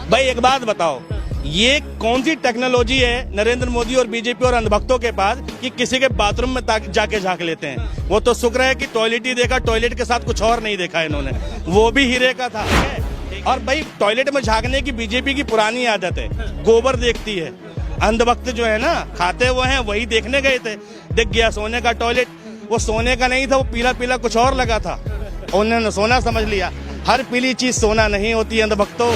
भाई एक बात बताओ, ये कौन सी टेक्नोलॉजी है नरेंद्र मोदी और बीजेपी और अंधभक्तों के पास कि किसी के बाथरूम में जाके झांक लेते हैं। वो तो शुक्र है कि टॉयलेट ही देखा, टॉयलेट के साथ कुछ और नहीं देखा इन्होंने, वो भी हीरे का था। और भाई टॉयलेट में झांकने की बीजेपी की पुरानी आदत है, गोबर देखती है। अंधभक्त जो है ना, खाते हुए हैं, वही देखने गए थे, दिख गया सोने का टॉयलेट। वो सोने का नहीं था, वो पीला पीला कुछ और लगा था, उन्होंने सोना समझ लिया। हर पीली चीज सोना नहीं होती अंधभक्तों।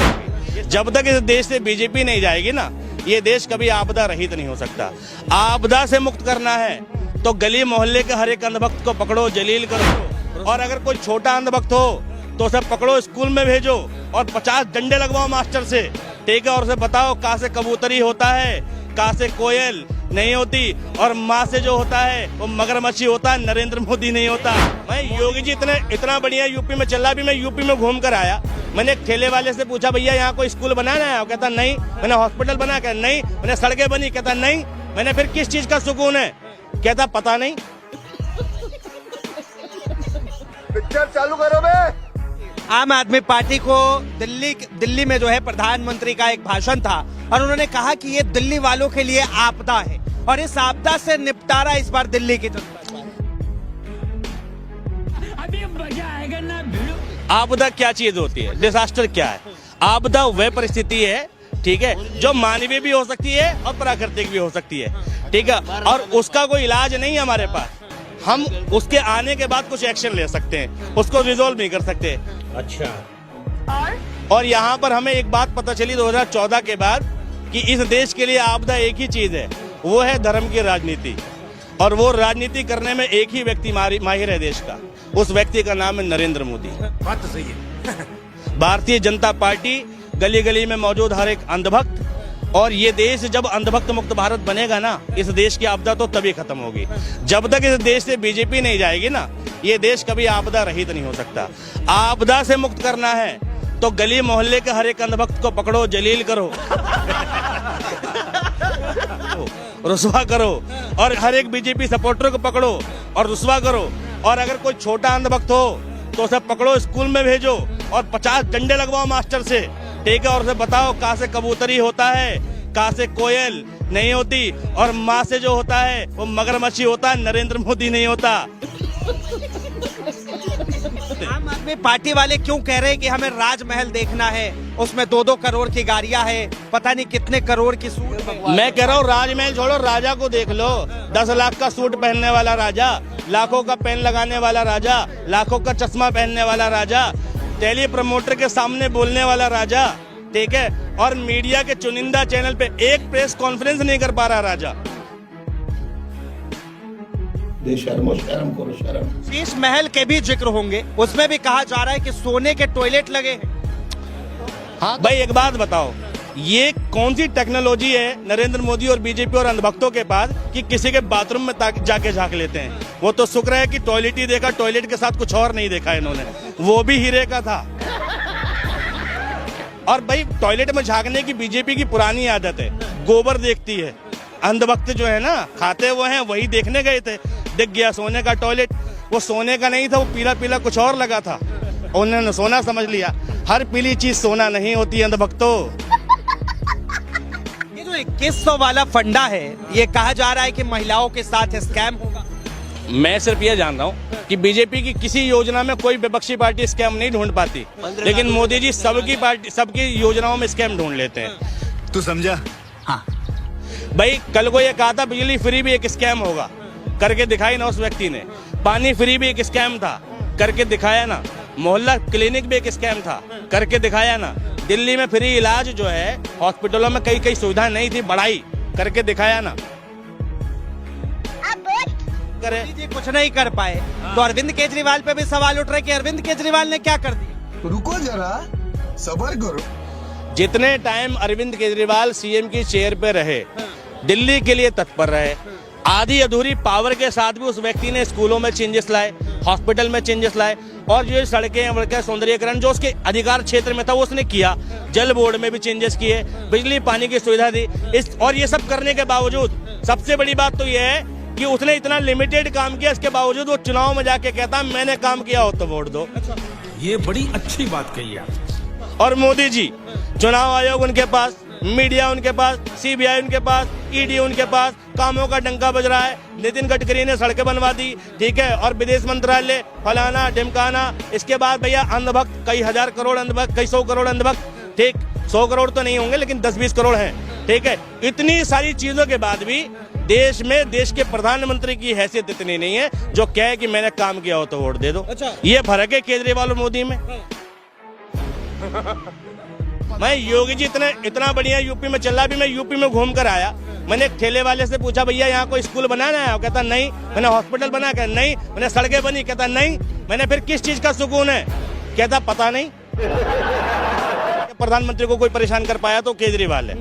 जब तक इस देश से बीजेपी नहीं जाएगी ना, ये देश कभी आपदा रहित नहीं हो सकता। आपदा से मुक्त करना है तो गली मोहल्ले के हर एक अंधभक्त को पकड़ो, जलील करो। और अगर कोई छोटा अंधभक्त हो तो उसे पकड़ो, स्कूल में भेजो और 50 डंडे लगवाओ मास्टर से, ठीक है। और उसे बताओ कहाँ से कबूतरी होता है, कहाँ से कोयल नहीं होती, और माँ से जो होता है वो मगरमच्छी होता है, नरेंद्र मोदी नहीं होता। मैं योगी जी इतना बढ़िया यूपी में चल रहा। भी मैं यूपी में घूम कर आया, मैंने एक ठेले वाले से पूछा, भैया यहाँ कोई स्कूल बनाना है? कहता नहीं। मैंने हॉस्पिटल बना? कहता नहीं। मैंने सड़कें बनी? कहता नहीं। मैंने फिर किस चीज का सुकून है? कहता पता नहीं। पिक्चर चालू करो बे। आम आदमी पार्टी को दिल्ली में जो है प्रधानमंत्री का एक भाषण था और उन्होंने कहा कि ये दिल्ली वालों के लिए आपदा है और इस आपदा से निपटारा इस बार दिल्ली की जनता। अभी मजा आएगा ना। आपदा क्या चीज होती है? डिजास्टर क्या है? आपदा वह परिस्थिति है, ठीक है, जो मानवीय भी हो सकती है और प्राकृतिक भी हो सकती है, ठीक है। और उसका कोई इलाज नहीं है हमारे पास। हम उसके आने के बाद कुछ एक्शन ले सकते हैं, उसको रिजोल्व नहीं कर सकते। अच्छा। और यहाँ पर हमें एक बात पता चली 2014 के बाद कि इस देश के लिए आपदा एक ही चीज है, वो है धर्म की राजनीति। और वो राजनीति करने में एक ही व्यक्ति माहिर है देश का, उस व्यक्ति का नाम है नरेंद्र मोदी। बात तो सही है। भारतीय जनता पार्टी गली गली में मौजूद हर एक अंधभक्त, और ये देश जब अंधभक्त मुक्त भारत बनेगा ना, इस देश की आपदा तो तभी खत्म होगी। जब तक इस देश से बीजेपी नहीं जाएगी ना, ये देश कभी आपदा रहित नहीं हो सकता। आपदा से मुक्त करना है तो गली मोहल्ले के हर एक अंधभक्त को पकड़ो, जलील करो, रुस्वा करो, और हर एक बीजेपी सपोर्टर को पकड़ो और रुस्वा करो। और अगर कोई छोटा अंधभक्त हो तो उसे पकड़ो, स्कूल में भेजो और 50 डंडे लगवाओ मास्टर से, ठीक है। और उसे बताओ कहाँ से कबूतरी होता है, कहाँ से कोयल नहीं होती, और माँ से जो होता है वो मगरमच्छी होता है, नरेंद्र मोदी नहीं होता। आम आदमी पार्टी वाले क्यों कह रहे हैं कि हमें राजमहल देखना है, उसमें 2-2 करोड़ की गाड़ियां हैं, पता नहीं कितने करोड़ की सूट। मैं कह रहा हूँ राजमहल छोड़ो, राजा को देख लो। 10 लाख का सूट पहनने वाला राजा, लाखों का पेन लगाने वाला राजा, लाखों का चश्मा पहनने वाला राजा, टेली प्रमोटर के सामने बोलने वाला राजा, ठीक है। और मीडिया के चुनिंदा चैनल पे एक प्रेस कॉन्फ्रेंस नहीं कर पा रहा राजा। शर्म करो, शर्म। शीश महल के भी जिक्र होंगे, उसमें भी कहा जा रहा है कि सोने के टॉयलेट लगे हैं। हाँ भाई एक बात बताओ, ये कौन सी टेक्नोलॉजी है नरेंद्र मोदी और बीजेपी और अंधभक्तों के पास कि किसी के बाथरूम में जाके झांक लेते हैं। वो तो शुक्र है कि टॉयलेट ही देखा, टॉयलेट के साथ कुछ और नहीं देखा इन्होंने, वो भी हीरे का था। और भाई टॉयलेट में झांकने की बीजेपी की पुरानी आदत है, गोबर देखती है। अंधभक्त जो है ना, खाते हुए हैं, वही देखने गए थे, दिख गया सोने का टॉयलेट। वो सोने का नहीं था, वो पीला पीला कुछ और लगा था, उन्होंने सोना समझ लिया। हर पीली चीज सोना नहीं होती अंधभक्तों। ये जो 2100 वाला फंडा है, ये कहा जा रहा है कि महिलाओं के साथ स्कैम होगा। मैं सिर्फ ये जान रहा हूँ कि बीजेपी की किसी योजना में कोई विपक्षी पार्टी स्कैम नहीं ढूंढ पाती, लेकिन मोदी जी सबकी योजनाओं में स्कैम ढूंढ लेते हैं। तू समझा? हाँ। भाई कल को ये कहा था बिजली फ्री भी एक स्कैम होगा, करके दिखाई ना उस व्यक्ति ने। पानी फ्री भी एक स्कैम था, करके दिखाया ना। मोहल्ला क्लिनिक भी एक स्कैम था, करके दिखाया ना। दिल्ली में फ्री इलाज जो है, हॉस्पिटलों में कई सुविधा नहीं थी, बढ़ाई, करके दिखाया ना। करे जी कुछ नहीं कर पाए तो अरविंद केजरीवाल पे भी सवाल उठ रहे कि अरविंद केजरीवाल ने क्या कर दिया। रुको जरा, सब्र करो। जितने टाइम अरविंद केजरीवाल सीएम की चेयर पे रहे, दिल्ली के लिए तत्पर रहे। आधी अधूरी पावर के साथ भी उस व्यक्ति ने स्कूलों में चेंजेस लाए, हॉस्पिटल में चेंजेस लाए, और जो सड़कें सौंदर्यीकरण जो उसके अधिकार क्षेत्र में था वो उसने किया। जल बोर्ड में भी चेंजेस किए, बिजली पानी की सुविधा दी। और ये सब करने के बावजूद सबसे बड़ी बात तो ये है कि उसने इतना लिमिटेड काम किया, इसके बावजूद वो चुनाव में जाके कहता मैंने काम किया हो तो वोट दो। ये बड़ी अच्छी बात कही आप। और मोदी जी चुनाव आयोग उनके पास, मीडिया उनके पास, सीबीआई उनके पास, ईडी उनके पास, कामों का डंका बज रहा है। नितिन गडकरी ने सड़कें बनवा दी, ठीक है, और विदेश मंत्रालय फलाना ढिमकाना। इसके बाद भैया अंधभक्त, कई हजार करोड़ अंधभक्त, कई 100 करोड़ अंधभक्त, ठीक, 100 करोड़ तो नहीं होंगे लेकिन 10-20 करोड़ हैं, ठीक है। इतनी सारी चीजों के बाद भी देश में देश के प्रधानमंत्री की हैसियत इतनी नहीं है जो कहे कि मैंने काम किया हो तो वोट दे दो। अच्छा। ये फर्क है केजरीवाल और मोदी में। मैं योगी जी इतना बढ़िया यूपी में चला, भी मैं यूपी में घूम कर आया। मैंने एक ठेले वाले से पूछा, भैया यहाँ कोई स्कूल बनाना है? कहता नहीं। मैंने हॉस्पिटल बना? कहता नहीं। मैंने सड़कें बनी? कहता नहीं। मैंने फिर किस चीज का सुकून है? कहता पता नहीं। प्रधानमंत्री को कोई परेशान कर पाया तो केजरीवाल है।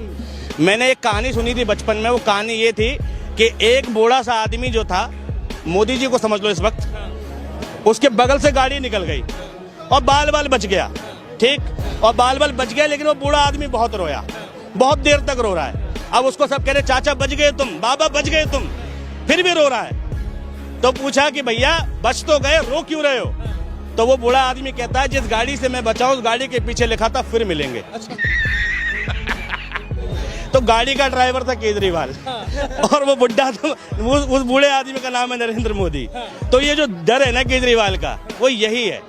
मैंने एक कहानी सुनी थी बचपन में, वो कहानी ये थी कि एक बूढ़ा सा आदमी जो था, मोदी जी को समझ लो इस वक्त, उसके बगल से गाड़ी निकल गई और बाल बाल बच गया, ठीक, और बाल बाल बच गया, लेकिन वो बूढ़ा आदमी बहुत रोया, बहुत देर तक रो रहा है। अब उसको सब कह रहे चाचा बच गए तुम, बाबा बच गए तुम, फिर भी रो रहा है। तो पूछा कि भैया बच तो गए, रो क्यों रहे हो? तो वो बूढ़ा आदमी कहता है जिस गाड़ी से मैं बचा उस गाड़ी के पीछे लिखा था फिर मिलेंगे। तो गाड़ी का ड्राइवर था केजरीवाल और वो बुढ़ा तो उस बूढ़े आदमी का नाम है नरेंद्र मोदी। तो ये जो डर है ना केजरीवाल का, वो यही है।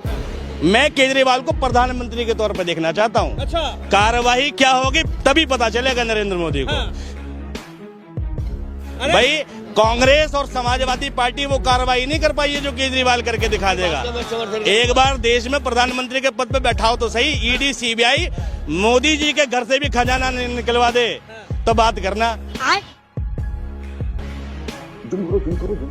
मैं केजरीवाल को प्रधानमंत्री के तौर पर देखना चाहता हूँ। अच्छा। कार्रवाई क्या होगी तभी पता चलेगा नरेंद्र मोदी को। भाई कांग्रेस और समाजवादी पार्टी वो कार्रवाई नहीं कर पाई है जो केजरीवाल करके दिखा देगा। एक बार देश में प्रधानमंत्री के पद पे बैठाओ तो सही, ईडी सीबीआई मोदी जी के घर से भी खजाना निकलवा दे तो बात करना।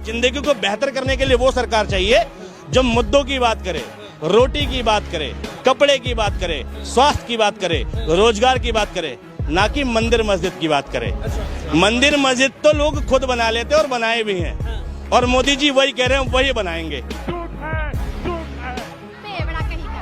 जिंदगी को बेहतर करने के लिए वो सरकार चाहिए जो मुद्दों की बात करे, रोटी की बात करे, कपड़े की बात करे, स्वास्थ्य की बात करे, रोजगार की बात करे, ना कि मंदिर मस्जिद की बात करे। मंदिर मस्जिद तो लोग खुद बना लेते और बनाए भी हैं, और मोदी जी वही कह रहे हैं वही बनाएंगे। बड़ा कहीं का